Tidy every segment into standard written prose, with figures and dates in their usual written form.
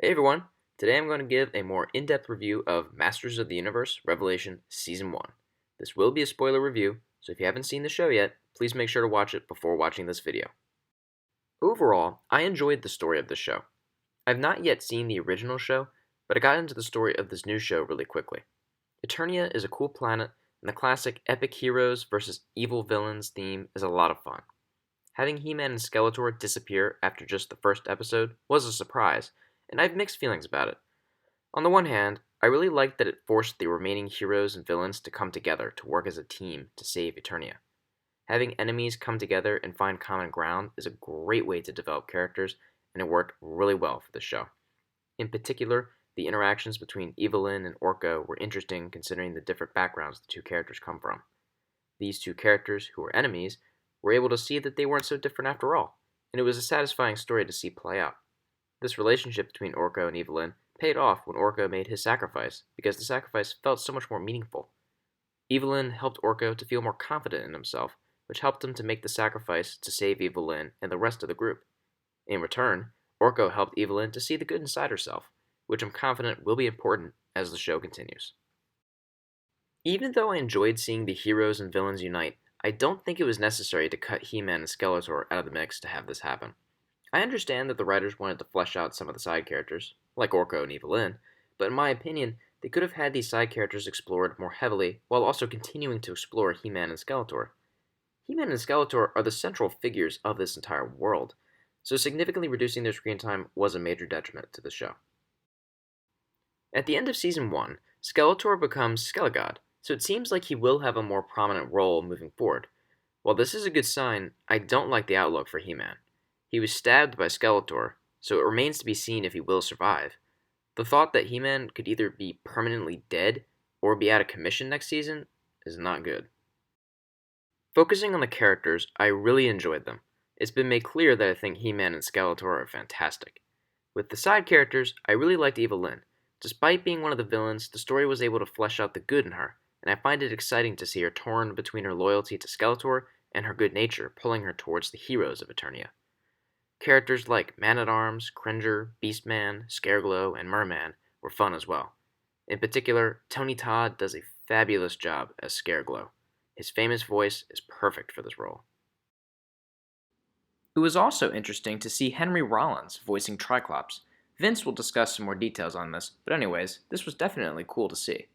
Hey everyone, today I'm going to give a more in-depth review of Masters of the Universe Revelation Season 1. This will be a spoiler review, so if you haven't seen the show yet, please make sure to watch it before watching this video. Overall, I enjoyed the story of the show. I've not yet seen the original show, but I got into the story of this new show really quickly. Eternia is a cool planet, and the classic epic heroes versus evil villains theme is a lot of fun. Having He-Man and Skeletor disappear after just the first episode was a surprise, and I have mixed feelings about it. On the one hand, I really liked that it forced the remaining heroes and villains to come together to work as a team to save Eternia. Having enemies come together and find common ground is a great way to develop characters, and it worked really well for the show. In particular, the interactions between Evelyn and Orko were interesting considering the different backgrounds the two characters come from. These two characters, who were enemies, were able to see that they weren't so different after all, and it was a satisfying story to see play out. This relationship between Orko and Evelyn paid off when Orko made his sacrifice, because the sacrifice felt so much more meaningful. Evelyn helped Orko to feel more confident in himself, which helped him to make the sacrifice to save Evelyn and the rest of the group. In return, Orko helped Evelyn to see the good inside herself, which I'm confident will be important as the show continues. Even though I enjoyed seeing the heroes and villains unite, I don't think it was necessary to cut He-Man and Skeletor out of the mix to have this happen. I understand that the writers wanted to flesh out some of the side characters, like Orko and Evelyn, but in my opinion, they could have had these side characters explored more heavily while also continuing to explore He-Man and Skeletor. He-Man and Skeletor are the central figures of this entire world, so significantly reducing their screen time was a major detriment to the show. At the end of Season 1, Skeletor becomes Skelegod, so it seems like he will have a more prominent role moving forward. While this is a good sign, I don't like the outlook for He-Man. He was stabbed by Skeletor, so it remains to be seen if he will survive. The thought that He-Man could either be permanently dead or be out of commission next season is not good. Focusing on the characters, I really enjoyed them. It's been made clear that I think He-Man and Skeletor are fantastic. With the side characters, I really liked Evelyn. Despite being one of the villains, the story was able to flesh out the good in her, and I find it exciting to see her torn between her loyalty to Skeletor and her good nature pulling her towards the heroes of Eternia. Characters like Man-at-Arms, Cringer, Beastman, Scareglow, and Merman were fun as well. In particular, Tony Todd does a fabulous job as Scareglow. His famous voice is perfect for this role. It was also interesting to see Henry Rollins voicing Triclops. Vince will discuss some more details on this, but anyways, this was definitely cool to see.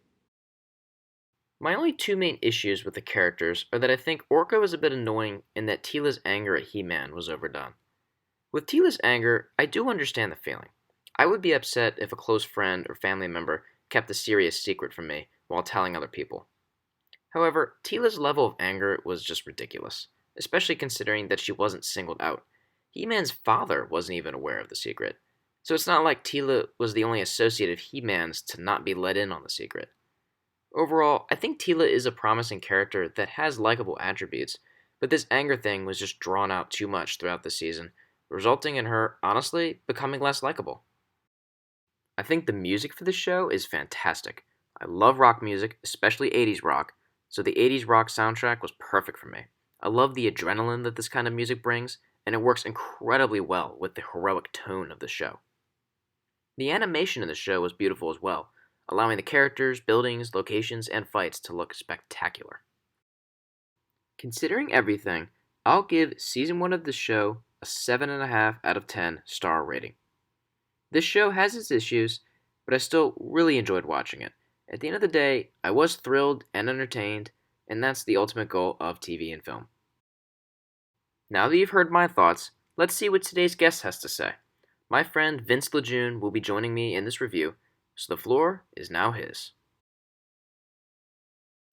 My only two main issues with the characters are that I think Orko is a bit annoying and that Teela's anger at He-Man was overdone. With Teela's anger, I do understand the feeling. I would be upset if a close friend or family member kept a serious secret from me while telling other people. However, Teela's level of anger was just ridiculous, especially considering that she wasn't singled out. He-Man's father wasn't even aware of the secret, so it's not like Teela was the only associate of He-Man's to not be let in on the secret. Overall, I think Teela is a promising character that has likable attributes, but this anger thing was just drawn out too much throughout the season, resulting in her, honestly, becoming less likable. I think the music for the show is fantastic. I love rock music, especially 80s rock, so the 80s rock soundtrack was perfect for me. I love the adrenaline that this kind of music brings, and it works incredibly well with the heroic tone of the show. The animation in the show was beautiful as well, allowing the characters, buildings, locations, and fights to look spectacular. Considering everything, I'll give Season 1 of the show a 7.5 out of 10 star rating. This show has its issues, but I still really enjoyed watching it. At the end of the day, I was thrilled and entertained, and that's the ultimate goal of TV and film. Now that you've heard my thoughts, let's see what today's guest has to say. My friend Vince LeJeune will be joining me in this review, so the floor is now his.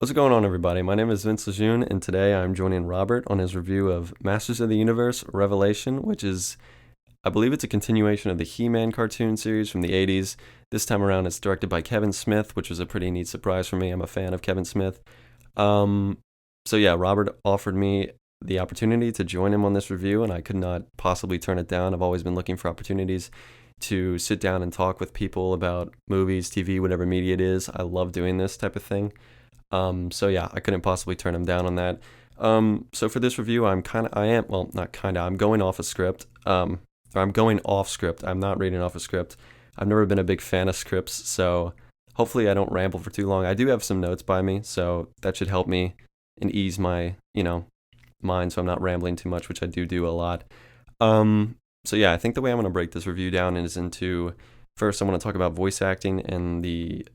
What's going on, everybody? My name is Vince LeJeune, and today I'm joining Robert on his review of Masters of the Universe Revelation, which is, I believe it's a continuation of the He-Man cartoon series from the 80s. This time around, it's directed by Kevin Smith, which was a pretty neat surprise for me. I'm a fan of Kevin Smith. Robert offered me the opportunity to join him on this review, and I could not possibly turn it down. I've always been looking for opportunities to sit down and talk with people about movies, TV, whatever media it is. I love doing this type of thing. I couldn't possibly turn him down on that. So for this review, I'm going off a script. I'm going off script. I'm not reading off a script. I've never been a big fan of scripts, so hopefully I don't ramble for too long. I do have some notes by me, so that should help me and ease my, mind so I'm not rambling too much, which I do a lot. So yeah, I think the way I'm going to break this review down is into first I want to talk about voice acting and the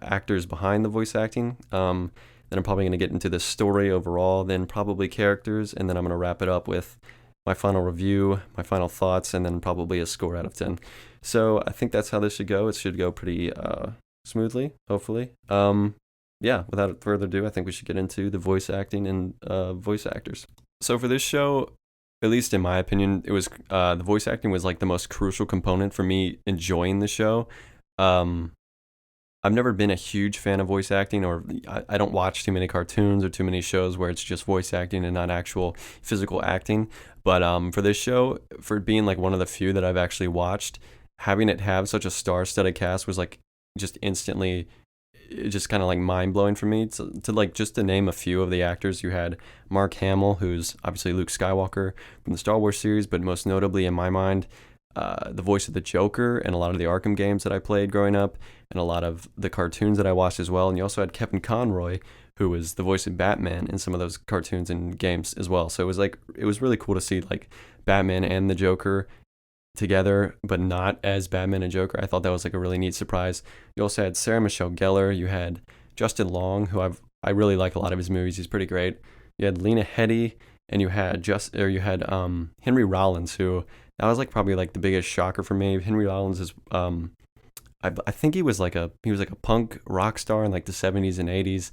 actors behind the voice acting. Then I'm probably going to get into the story overall, then probably characters, and then I'm going to wrap it up with my final review, my final thoughts, and then probably a score out of 10. So I think that's how this should go. It should go pretty smoothly, hopefully. Yeah, without further ado, I think we should get into the voice acting and voice actors. So for this show, at least in my opinion, it was the voice acting was like the most crucial component for me enjoying the show. I've never been a huge fan of voice acting, or I don't watch too many cartoons or too many shows where it's just voice acting and not actual physical acting. But for this show, for being like one of the few that I've actually watched, having it have such a star-studded cast was like just instantly, just kind of like mind-blowing for me. To like just to name a few of the actors, you had Mark Hamill, who's obviously Luke Skywalker from the Star Wars series, but most notably in my mind, the voice of the Joker and a lot of the Arkham games that I played growing up, and a lot of the cartoons that I watched as well. And you also had Kevin Conroy, who was the voice of Batman in some of those cartoons and games as well. So it was really cool to see like Batman and the Joker together, but not as Batman and Joker. I thought that was like a really neat surprise. You also had Sarah Michelle Gellar. You had Justin Long, who I really like a lot of his movies. He's pretty great. You had Lena Headey, and you had Henry Rollins, who that was like probably like the biggest shocker for me. Henry Rollins is I think he was like a punk rock star in like the 70s and 80s,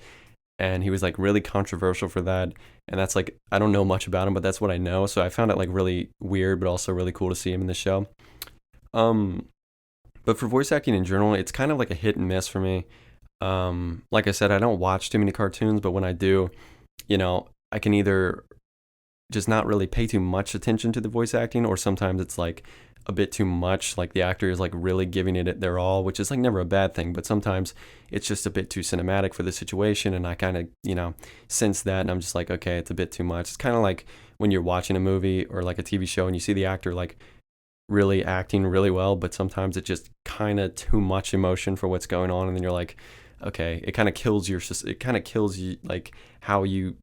and he was like really controversial for that. And that's like, I don't know much about him, but that's what I know. So I found it like really weird, but also really cool to see him in the show. But for voice acting in general, it's kind of like a hit and miss for me. Like I said, I don't watch too many cartoons, but when I do, I can either just not really pay too much attention to the voice acting, or sometimes it's like a bit too much, like the actor is like really giving it their all, which is like never a bad thing, but sometimes it's just a bit too cinematic for the situation, and I kind of sense that, and I'm just like, okay, it's a bit too much. It's kind of like when you're watching a movie or like a TV show and you see the actor like really acting really well, but sometimes it's just kind of too much emotion for what's going on, and then you're like, okay, it kind of kills you like how you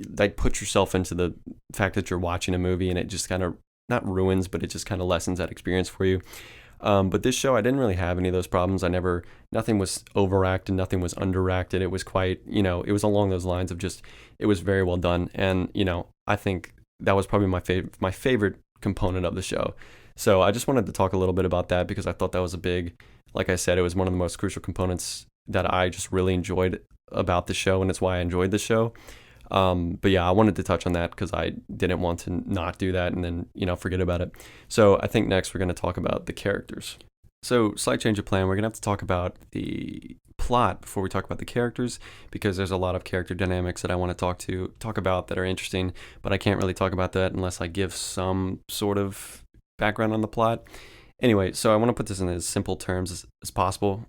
like put yourself into the fact that you're watching a movie, and it just kind of not ruins, but it just kind of lessens that experience for you. But this show, I didn't really have any of those problems. Nothing was overacted, nothing was underacted. It was quite, it was along those lines of just, it was very well done. And, I think that was probably my favorite component of the show. So I just wanted to talk a little bit about that because I thought that was like I said, it was one of the most crucial components that I just really enjoyed about the show, and it's why I enjoyed the show. But yeah, I wanted to touch on that because I didn't want to not do that and then, forget about it. So I think next we're going to talk about the characters. So slight change of plan. We're going to have to talk about the plot before we talk about the characters, because there's a lot of character dynamics that I want to talk about that are interesting, but I can't really talk about that unless I give some sort of background on the plot. Anyway, so I want to put this in as simple terms as possible,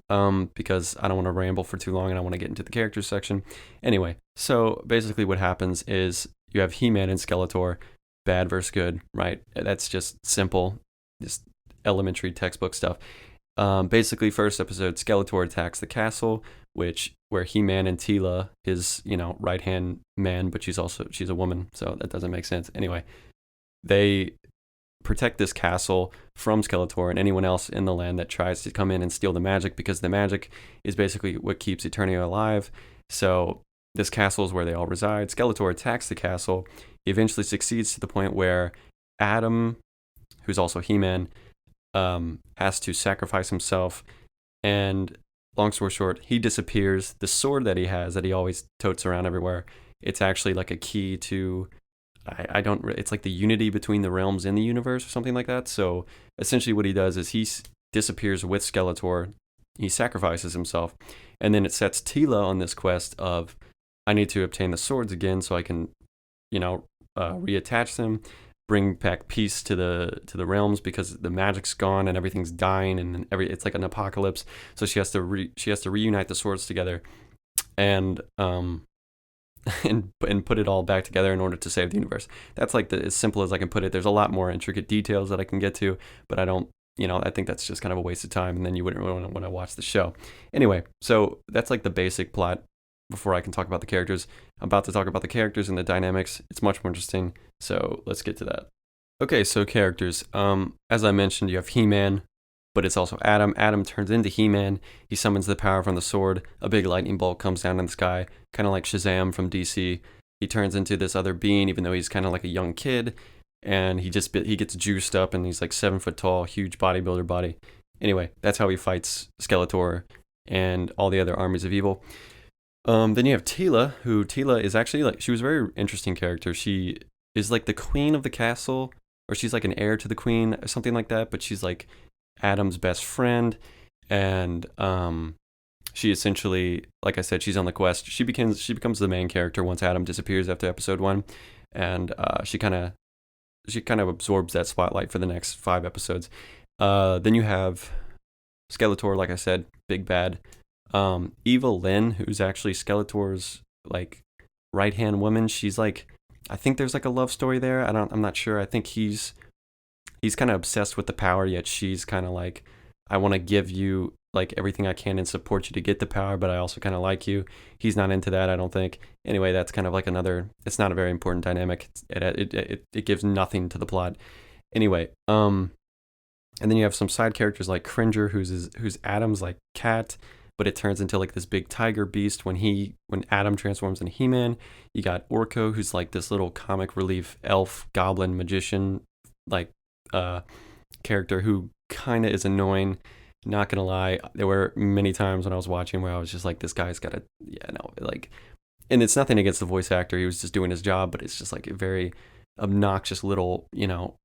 because I don't want to ramble for too long and I want to get into the characters section. Anyway, so basically what happens is you have He-Man and Skeletor, bad versus good, right? That's just simple, just elementary textbook stuff. Basically, first episode, Skeletor attacks the castle, where He-Man and Teela, his, right-hand man, but she's a woman, so that doesn't make sense. Anyway, they protect this castle from Skeletor and anyone else in the land that tries to come in and steal the magic, because the magic is basically what keeps Eternia alive. So this castle is where they all reside. Skeletor attacks the castle. He eventually succeeds to the point where Adam, who's also He-Man, has to sacrifice himself. And long story short, he disappears. The sword that he has, that he always totes around everywhere, it's actually like a key to, it's like the unity between the realms in the universe or something like that. So essentially what he does is he disappears with Skeletor. He sacrifices himself. And then it sets Teela on this quest of, I need to obtain the swords again so I can, reattach them, bring back peace to the realms, because the magic's gone and everything's dying, and it's like an apocalypse. So she has to reunite the swords together and and put it all back together in order to save the universe. That's like as simple as I can put it. There's a lot more intricate details that I can get to, but I don't I think that's just kind of a waste of time, and then you wouldn't really want to watch the show. Anyway, so that's like the basic plot before I can talk about the characters. I'm about to talk about the characters and the dynamics. It's much more interesting, so let's get to that. Okay, so characters. As I mentioned, you have He-Man, but it's also Adam. Adam turns into He-Man. He summons the power from the sword. A big lightning bolt comes down in the sky, kind of like Shazam from DC. He turns into this other being, even though he's kind of like a young kid, and he gets juiced up, and he's like 7 foot tall, huge bodybuilder body. Anyway, that's how he fights Skeletor and all the other armies of evil. Then you have Teela, who Teela is actually like, she was a very interesting character. She is like the queen of the castle, or she's like an heir to the queen, or something like that, but she's like Adam's best friend, and she essentially, like I said, she's on the quest. She becomes the main character once Adam disappears after episode 1, and she kind of absorbs that spotlight for the next 5 episodes. Then you have Skeletor, like I said, big bad. Evil Lynn, who's actually Skeletor's like right hand woman. She's like, I think there's like a love story there. I'm not sure. I think he's kind of obsessed with the power, yet she's kind of like, I want to give you like everything I can and support you to get the power, but I also kind of like you. He's not into that, I don't think. Anyway, that's kind of like another, it's not a very important dynamic. It gives nothing to the plot. Anyway, and then you have some side characters like Cringer, who's Adam's like cat, but it turns into like this big tiger beast when Adam transforms into He-Man. You got Orko, who's like this little comic relief elf goblin magician like character who kind of is annoying. Not gonna lie, there were many times when I was watching where I was just like, this guy's got like, and it's nothing against the voice actor, he was just doing his job, but it's just like a very obnoxious little,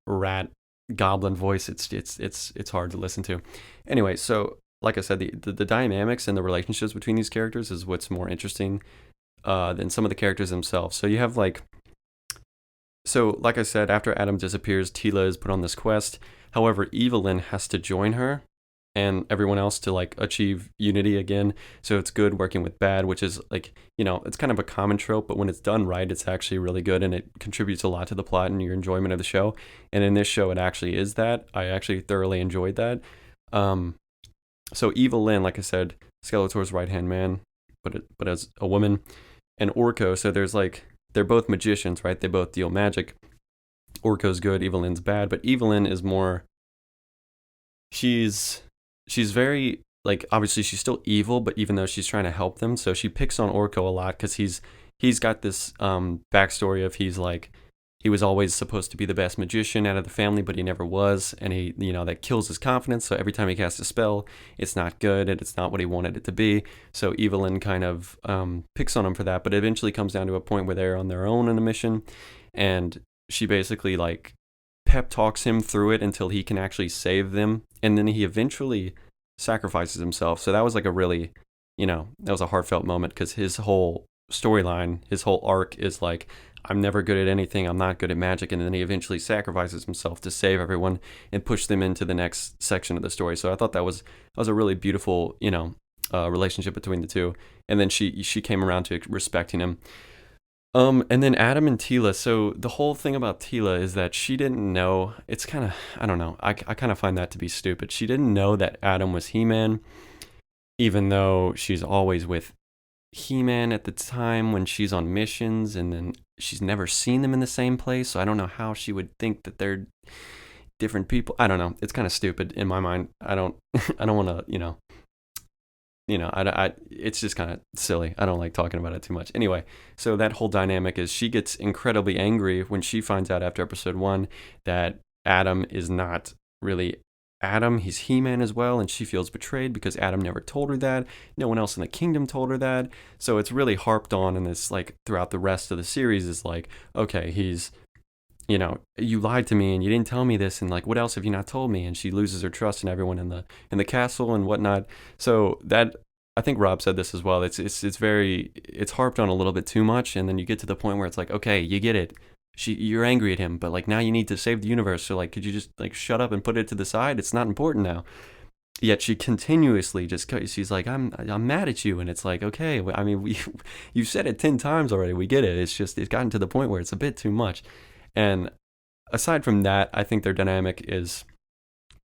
rat goblin voice. It's hard to listen to. Anyway, so like I said, the dynamics and the relationships between these characters is what's more interesting than some of the characters themselves. So you have like I said, after Adam disappears, Teela is put on this quest. However, Evelyn has to join her and everyone else to like achieve unity again. So it's good working with bad, which is like, it's kind of a common trope, but when it's done right, it's actually really good, and it contributes a lot to the plot and your enjoyment of the show. And in this show, it actually is that. I actually thoroughly enjoyed that. So Evil Lynn, like I said, Skeletor's right-hand man, but as a woman. And Orko, so there's like, they're both magicians, right? They both deal magic. Orko's good, Evil Lynn's bad, but Evil Lynn is more, she's very, like, obviously she's still evil, but even though she's trying to help them, so she picks on Orko a lot because he's got this backstory of he was always supposed to be the best magician out of the family, but he never was, and he, that kills his confidence. So every time he casts a spell, it's not good, and it's not what he wanted it to be. So Evelyn kind of picks on him for that, but it eventually comes down to a point where they're on their own in a mission, and she basically like pep talks him through it until he can actually save them, and then he eventually sacrifices himself. So that was like a really, that was a heartfelt moment, because his whole storyline, his whole arc is like, I'm never good at anything, I'm not good at magic, and then he eventually sacrifices himself to save everyone and push them into the next section of the story. So I thought that was a really beautiful, relationship between the two. And then she came around to respecting him. And then Adam and Teela. So the whole thing about Teela is that she didn't know. It's kind of, I don't know. I kind of find that to be stupid. She didn't know that Adam was He-Man, even though she's always with He-Man at the time when she's on missions, and then she's never seen them in the same place. So I don't know how she would think that they're different people. I don't know. It's kind of stupid in my mind. I don't want to, it's just kind of silly. I don't like talking about it too much. Anyway, so that whole dynamic is she gets incredibly angry when she finds out after episode 1 that Adam is not really Adam, he's He-Man as well, and she feels betrayed because Adam never told her that. No one else in the kingdom told her that. So it's really harped on in this, like, throughout the rest of the series is like, okay, he's, you lied to me and you didn't tell me this, and like, what else have you not told me? And she loses her trust in everyone in the castle and whatnot. So that, I think Rob said this as well. It's harped on a little bit too much, and then you get to the point where it's like, okay, you get it. You're angry at him, but like now you need to save the universe. So like, could you just like shut up and put it to the side? It's not important now. Yet she continuously she's like, I'm mad at you, and it's like, okay, I mean, you said it 10 times already. We get it. It's gotten to the point where it's a bit too much. And aside from that, I think their dynamic is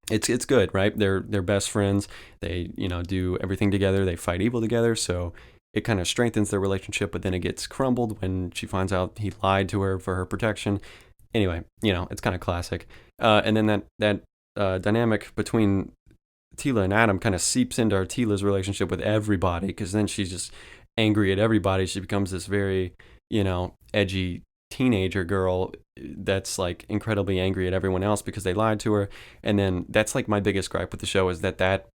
it's good, right? They're best friends. They do everything together. They fight evil together. So it kind of strengthens their relationship. But then it gets crumbled when she finds out he lied to her for her protection. Anyway, it's kind of classic. And then that dynamic between Tila and Adam kind of seeps into Tila's relationship with everybody, because then she's just angry at everybody. She becomes this very, edgy teenager girl that's like incredibly angry at everyone else because they lied to her. And then that's like my biggest gripe with the show, is that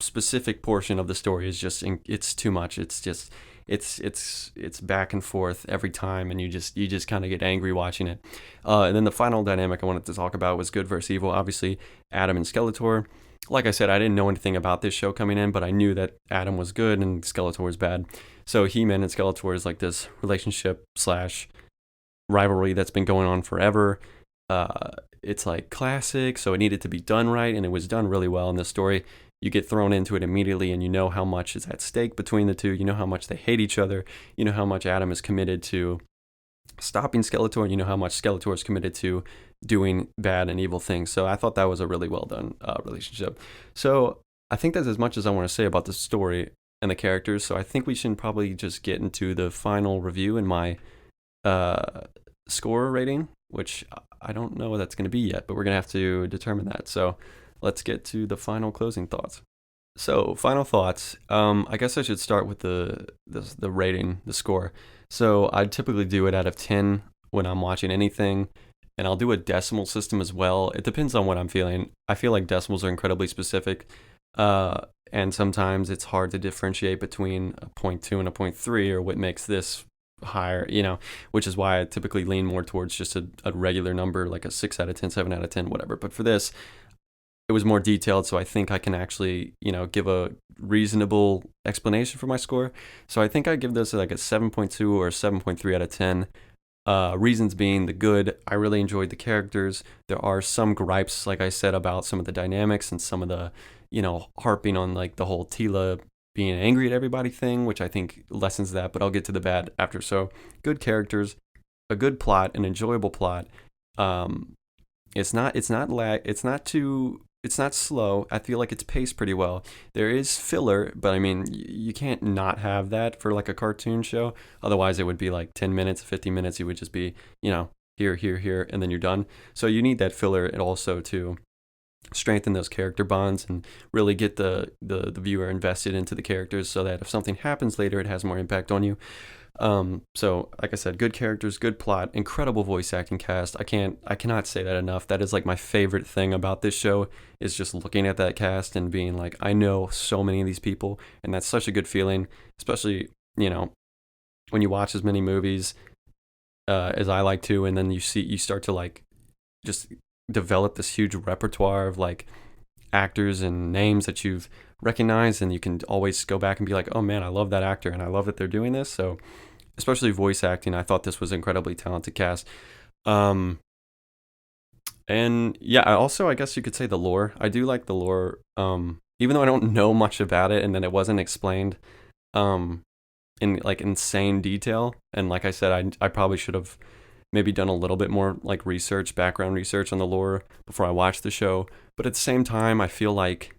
specific portion of the story is just, it's too much. It's just, it's back and forth every time, and you just kind of get angry watching it. And then the final dynamic I wanted to talk about was good versus evil. Obviously, Adam and Skeletor. Like I said, I didn't know anything about this show coming in, but I knew that Adam was good and Skeletor was bad. So He-Man and Skeletor is like this relationship slash rivalry that's been going on forever. It's like classic, so it needed to be done right, and it was done really well in this story. You get thrown into it immediately, and you know how much is at stake between the two. You know how much they hate each other. You know how much Adam is committed to stopping Skeletor, and you know how much Skeletor is committed to doing bad and evil things. So I thought that was a really well done relationship. So I think that's as much as I want to say about the story and the characters. So I think we should probably just get into the final review and my score rating, which I don't know what that's going to be yet, but we're going to have to determine that. So let's get to the final closing thoughts. So final thoughts. I guess I should start with the rating, the score. So I typically do it out of 10 when I'm watching anything, and I'll do a decimal system as well. It depends on what I'm feeling. I feel like decimals are incredibly specific, and sometimes it's hard to differentiate between a 0.2 and a 0.3, or what makes this higher, which is why I typically lean more towards just a regular number, like a 6 out of 10, 7 out of 10, whatever. But for this, it was more detailed, so I think I can actually, give a reasonable explanation for my score. So I think I give this like a 7.2 or a 7.3 out of 10. Reasons being the good. I really enjoyed the characters. There are some gripes, like I said, about some of the dynamics and some of the, harping on like the whole Tila being angry at everybody thing, which I think lessens that, but I'll get to the bad after. So good characters, a good plot, an enjoyable plot. It's not slow. I feel like it's paced pretty well. There is filler, but I mean, you can't not have that for like a cartoon show. Otherwise, it would be like 10 minutes, 15 minutes. You would just be, here, here, here, and then you're done. So you need that filler, and also to strengthen those character bonds and really get the viewer invested into the characters, so that if something happens later, it has more impact on you. So like I said, good characters, good plot, incredible voice acting cast. I cannot say that enough. That is like my favorite thing about this show, is just looking at that cast and being like, I know so many of these people, and that's such a good feeling, especially, when you watch as many movies as I like to, and then you start to like just develop this huge repertoire of like actors and names that you've recognized, and you can always go back and be like, oh man, I love that actor and I love that they're doing this. So especially voice acting, I thought this was incredibly talented cast. And yeah, I guess you could say the lore. I do like the lore, even though I don't know much about it, and then it wasn't explained in like insane detail. And like I said, I probably should have maybe done a little bit more like background research on the lore before I watched the show. But at the same time, I feel like,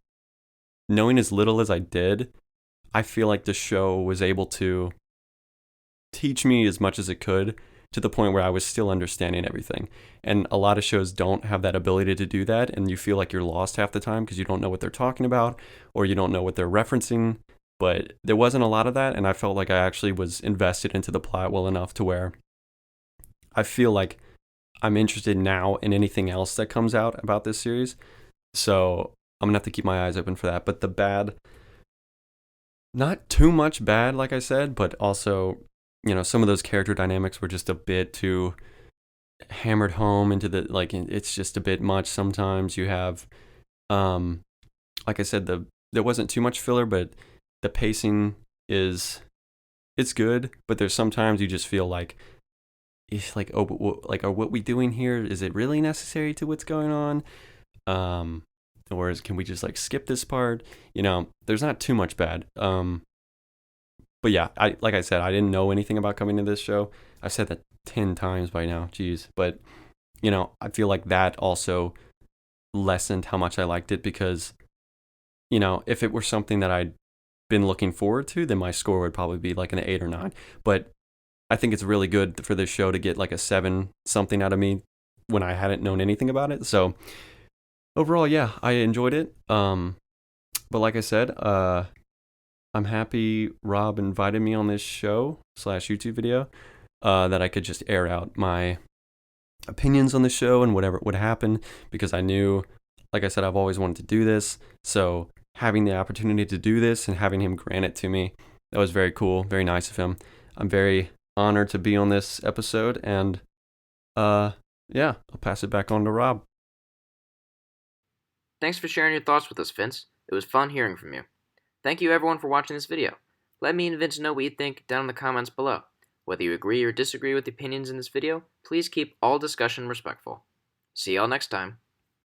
knowing as little as I did, I feel like the show was able to teach me as much as it could, to the point where I was still understanding everything. And a lot of shows don't have that ability to do that, and you feel like you're lost half the time because you don't know what they're talking about, or you don't know what they're referencing. But there wasn't a lot of that, and I felt like I actually was invested into the plot well enough to where I feel like I'm interested now in anything else that comes out about this series. So I'm gonna have to keep my eyes open for that. But the bad, not too much bad, like I said, but also, some of those character dynamics were just a bit too hammered home into the, like, it's just a bit much sometimes. You have, like I said, there wasn't too much filler, but the pacing it's good, but there's sometimes you just feel like, it's like, oh, but like, are what we doing here, is it really necessary to what's going on? Or can we just like skip this part? There's not too much bad. But yeah, like I said, I didn't know anything about coming to this show. I've said that 10 times by now, jeez. But I feel like that also lessened how much I liked it because, you know, if it were something that I'd been looking forward to, then my score would probably be like an 8 or 9. But I think it's really good for this show to get like a 7 something out of me when I hadn't known anything about it. So overall, yeah, I enjoyed it. But like I said, I'm happy Rob invited me on this show / YouTube video that I could just air out my opinions on the show and whatever would happen, because I knew, like I said, I've always wanted to do this. So having the opportunity to do this and having him grant it to me, that was very cool, very nice of him. I'm very honored to be on this episode, and yeah, I'll pass it back on to Rob. Thanks for sharing your thoughts with us, Vince. It was fun hearing from you. Thank you everyone for watching this video. Let me and Vince know what you think down in the comments below. Whether you agree or disagree with the opinions in this video, please keep all discussion respectful. See y'all next time.